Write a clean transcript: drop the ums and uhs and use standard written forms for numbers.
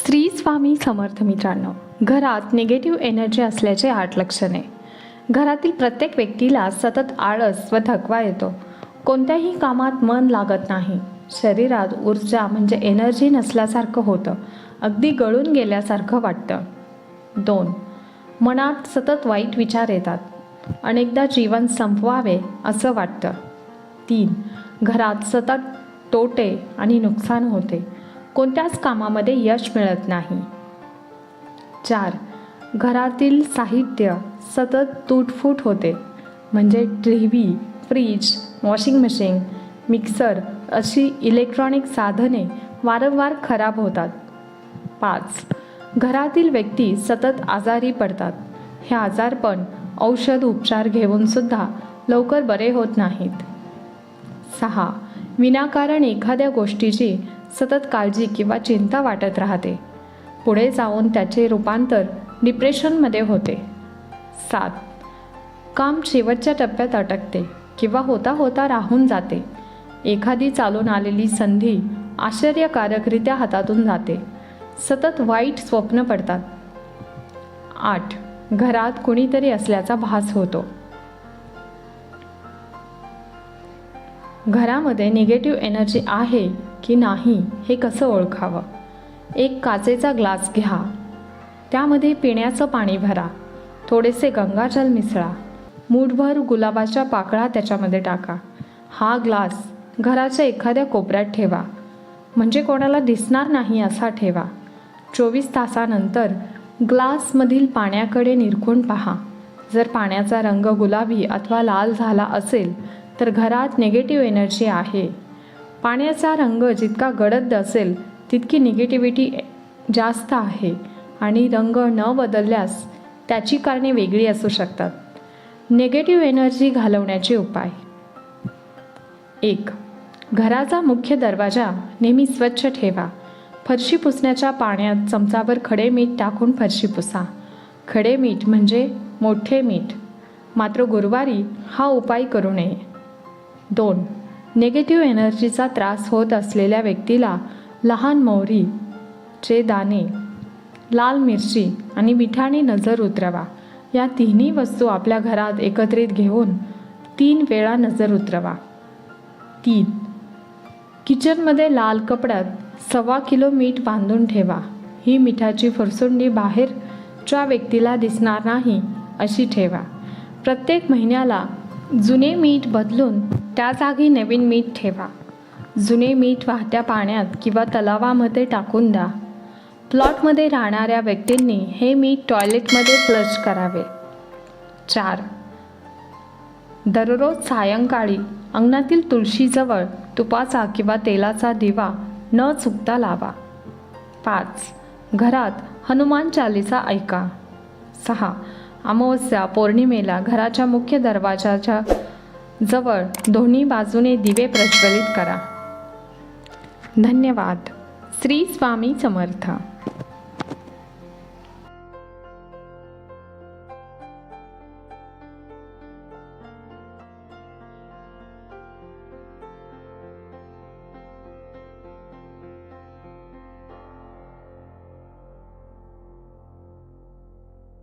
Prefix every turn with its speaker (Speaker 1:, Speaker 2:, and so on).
Speaker 1: श्री स्वामी समर्थ मित्रांनो, घरात negative energy असल्याचे 8 लक्षणे. घरातील प्रत्येक व्यक्तीला सतत आळस व थकवा येतो. कोणत्याही कामात मन लागत नाही. शरीरात ऊर्जा म्हणजे एनर्जी नसल्यासारखं होतं. अगदी गळून गेल्यासारखं वाटतं. 2. मनात सतत वाईट विचार येतात. अनेकदा जीवन संपवावे असं वाटतं. 3. घरात सतत तोटे आणि नुकसान होते. कोणत्याच कामामध्ये यश मिळत नाही. 4. घरातील साहित्य सतत तुटफूट होते. म्हणजे TV, fridge, washing machine, mixer अशी इलेक्ट्रॉनिक साधने वारंवार खराब होतात. 5. घरातील व्यक्ती सतत आजारी पडतात. हे आजारपण औषध उपचार घेऊनसुद्धा लवकर बरे होत नाहीत. 6. विनाकारण एखाद्या गोष्टीची सतत काळजी किंवा चिंता वाटत राहते. पुढे जाऊन त्याचे रूपांतर डिप्रेशनमध्ये होते. 7. काम शेवटच्या टप्प्यात अटकते किंवा होता होता राहून जाते. एखादी चालून आलेली संधी आश्चर्यकारकरित्या हातातून जाते. सतत वाईट स्वप्न पडतात. 8. घरात कुणीतरी असल्याचा भास होतो. घरामध्ये निगेटिव्ह एनर्जी आहे की नाही हे कसं ओळखावं? एक काचेचा ग्लास घ्या. त्यामध्ये पिण्याचं पाणी भरा. थोडेसे गंगाजल मिसळा. मूठभर गुलाबाच्या पाकळ्या त्याच्यामध्ये टाका. हा ग्लास घराच्या एखाद्या कोपऱ्यात ठेवा. म्हणजे कोणाला दिसणार नाही असा ठेवा. 24 तासानंतर ग्लासमधील पाण्याकडे निरखून पहा. जर पाण्याचा रंग गुलाबी अथवा लाल झाला असेल तर घरात निगेटिव्ह एनर्जी आहे. पाण्याचा रंग जितका गडद असेल तितकी निगेटिव्हिटी जास्त आहे आणि रंग न बदलल्यास त्याची कारणे वेगळी असू शकतात. निगेटिव्ह एनर्जी घालवण्याचे उपाय. 1. घराचा मुख्य दरवाजा नेहमी स्वच्छ ठेवा. फरशी पुसण्याच्या पाण्यात चमचाभर खडे मीठ टाकून फरशी पुसा. खडे मीठ म्हणजे मोठे मीठ. मात्र गुरुवारी हा उपाय करू नये. 2. निगेटिव्ह एनर्जीचा त्रास होत असलेल्या व्यक्तीला लहान मोहरीचे दाणे, लाल मिरची आणि मिठाने नजर उतरवा. या तिन्ही वस्तू आपल्या घरात एकत्रित घेऊन 3 वेळा नजर उतरवा. 3. किचनमध्ये लाल कपड्यात 1.25 किलो मीठ बांधून ठेवा. ही मिठाची फरसुंडी बाहेरच्या व्यक्तीला दिसणार नाही अशी ठेवा. प्रत्येक महिन्याला जुने मीठ बदलून त्या जागी नवीन मीठ ठेवा. जुने मीठ वाहत्या पाण्यात किंवा तलावामध्ये टाकून द्या. प्लॉटमध्ये राहणाऱ्या व्यक्तींनी हे मीठ टॉयलेटमध्ये फ्लश करावे. 4. दररोज सायंकाळी अंगणातील तुळशीजवळ तुपाचा किंवा तेलाचा दिवा न चुकता लावा. 5. घरात हनुमान चालीसा ऐका. 6. अमावस्या पौर्णिमेला घराच्या मुख्य दरवाजाच्या जवळ दोन्ही बाजूने दिवे प्रज्वलित करा. धन्यवाद. श्री स्वामी समर्थ.